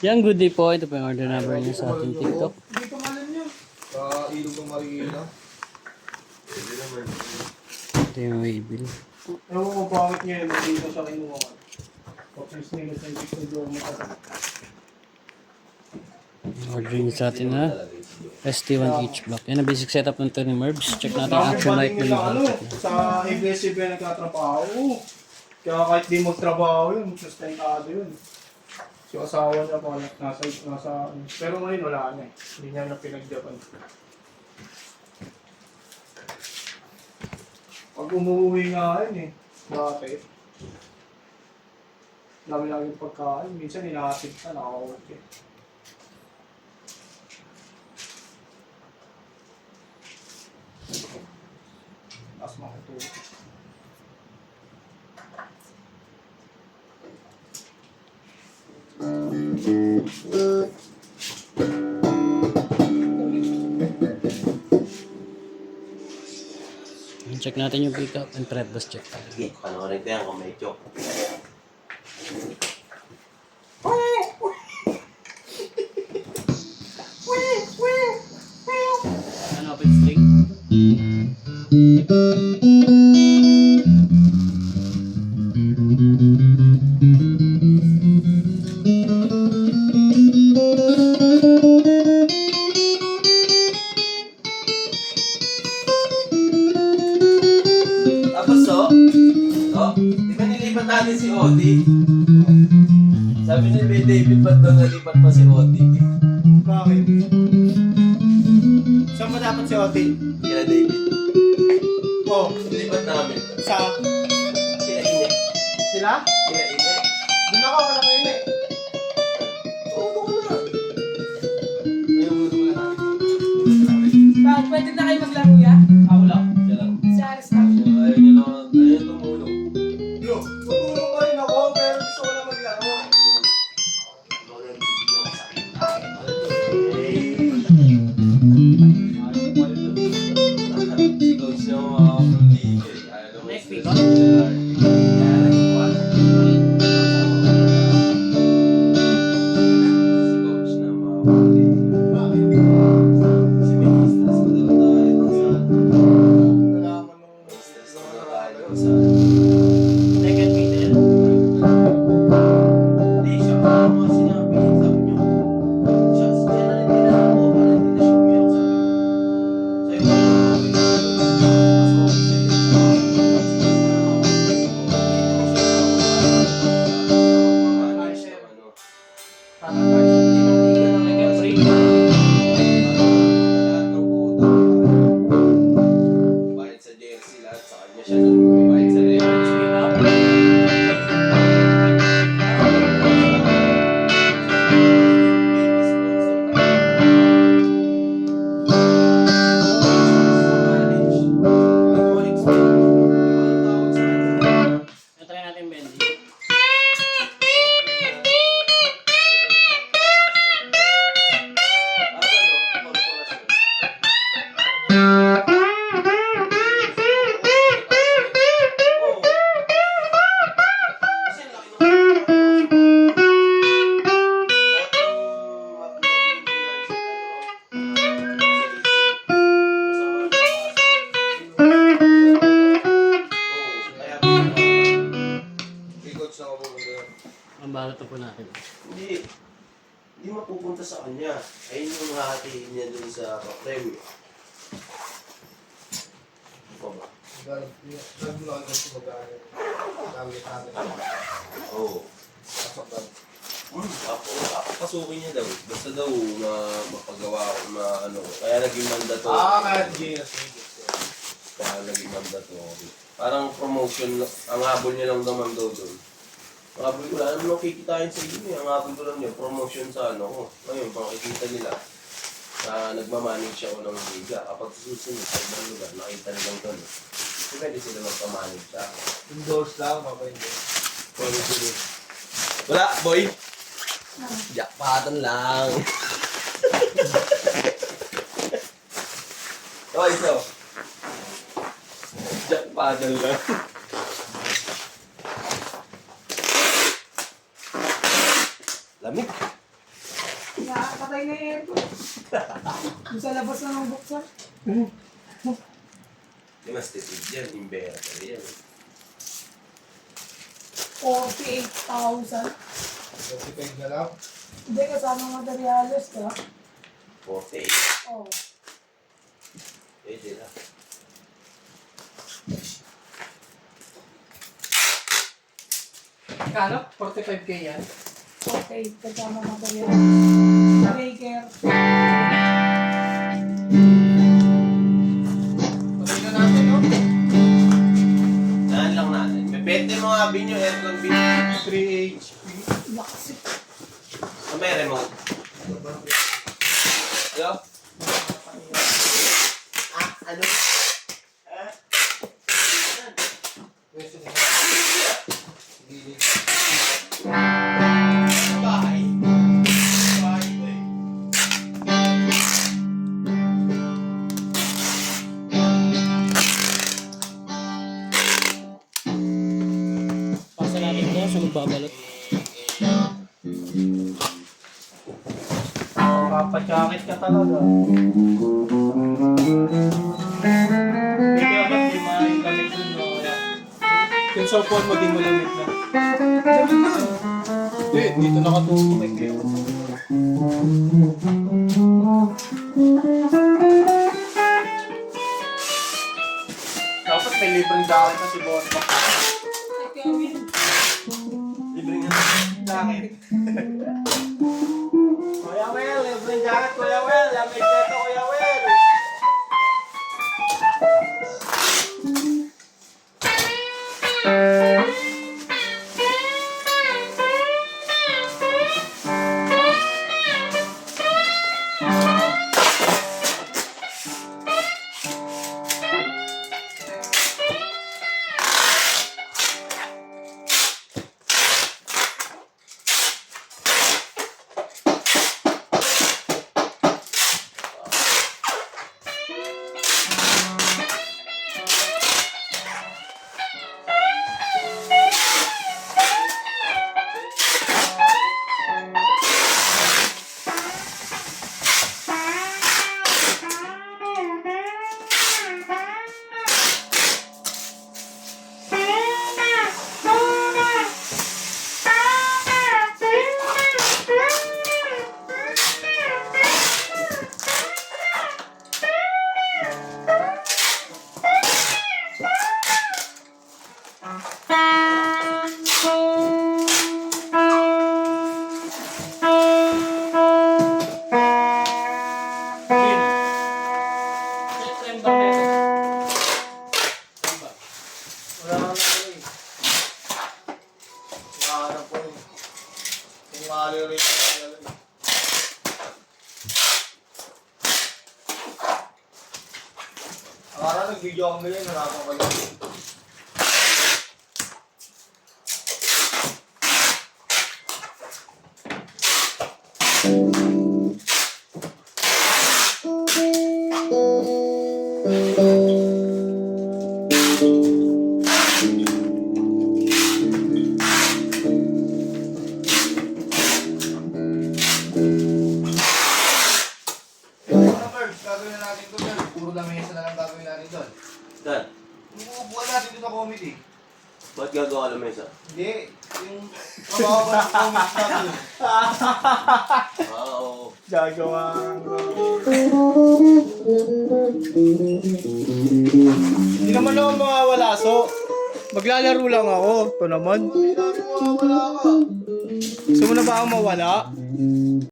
Yan, good day po. Ito po yung order number niyo sa ating TikTok. Hindi ko malan yun. Sa ilog ng Marikina. Pwede naman. Ito yung waybill. Ewan ko bakit ngayon, hindi ko siya kinuha. Pag-first nila sa yung doon mo Order niyo sa atin na ST1H block. Yan ang basic setup ng Tony Merbs. Check natin ang action light ng sa ABS-CBN nagkatrabaho. Kaya kahit di magtrabaho yun, sustentado yun. So asawa niya po, nasa pero ngayon wala na eh. Hindi niya na pinagjapan. Pag umuwi nga yun eh, bakit? Lagi-lagi pagkain, minsan inahatid ka, nakakawag eh. Tapos makatulog. Check natin yung pick up and thread bus check. Sige, panoorin ko yan kung may joke. Ano, open string? Tapos di ba nilipat natin si Odi? Sabi ni David, ba't daw nalipat pa si Odi? Bakit? Saan ba dapat si Otin? Kila David. Oh, Nilipat namin. sa Kila Ine. sila? Kila Ine. Doon ako, wala ko yun eh. Oo, doon na. Ayaw mo naman natin. Pwede na kayo maglaro ya? Wala. Siya lang. Si Aris lang. Ayaw niya lang. Ayaw tumulong. Yo, tutulong pa rin ako, pero gusto ko lang maglaro. Sigaw siya mga pamligay. Ayaw naman Next sila week, sa LR. Kaya nag-iwan. Sigaw siya ng mga pamligay. Bakit? Kasi may stress pa daw tayo dun sa Nalaman nung stress pa daw tayo sa Second meter. hindi siya ang mga sinabi. Sabi niyo, siya na rin tinanong ko para hindi na siya umiyak. Sabi ko, sa'yo mas okay sa'yo. Bayad sa jersey lahat sa kanya siya nagbayad sa Real. Try natin Benji. Coach na ako pumunta yun. Ang balot po natin. Hindi mapupunta sa kanya. Ayun yung hahatiin niya dun sa premyo. Ano ba? Gano'n lang ako sa mag-aaral. Gamit natin. Oo. Pasok lang. Pasukin niya daw. Basta daw mapagawa ko ano. Kaya naging mandato. Kaya GS. Kaya naging mandato. Parang promotion. Ang habol niya lang naman daw doon. Ang habol ko lang. Ano nang kikitain sa inyo eh. Ang habol ko lang niya. Promotion sa ano ko. Ngayon, makikita nila na nagmamanage ako ng liga. Kapag susunod sa ibang lugar, nakita nilang doon. So, pwede sila magpamanage sa akin. Indoors lang, mabay. Wala, boy! Jackpotan lang! Oh, ito. Jackpotan lang. Lamig. Nakakatay na yung aircon. Yung sa labas na ng buksan. Di mas tipid yan, inverter yan. 48,000. 45 na lang. Hindi, kasama materyales ka. 48. Oo. Pwede lang. Kano? 45k yan? 48, kasama materyales. Breaker. Patay na natin, no? Saan lang natin. May 20 mga bin yung aircon bin. 3 HP. Lakas. May remote. Hello? Ano? Pwesto na. Gilid. Bahay. Bahay ko eh. Pasa natin ito sa magbabalot. Papajakit ka talaga. Hindi kaya ba't di maaaring lamig dun, no? Kaya, yung sa upuan mo di mo lamig na. Hindi, dito nakatulog may kayo. Dapat may libreng jacket na si Bonba. Ay, Kevin. Libre nga. Jacket. Kuya Wel, libreng jacket, Kuya Wel. Lamig dito, Kuya Wel. Wala kang ano eh. Nakaharap ko eh. Kung maaari rin ako talaga eh. Akala nag-video ako ngayon, harapan ko lang. Ano, Merv? Gagawin na natin ito, Merv. Puro lamesa na lang gagawin natin doon. Dan, Umuupuan natin doon sa comedy. ba't gagawa ng mesa? Hindi, yung trabaho ba ng comedy natin? Oo. Gagawa. Hindi naman ako mawawala, so maglalaro lang ako. Ito naman. Hindi namin mawawala ka. Gusto mo na ba akong mawala?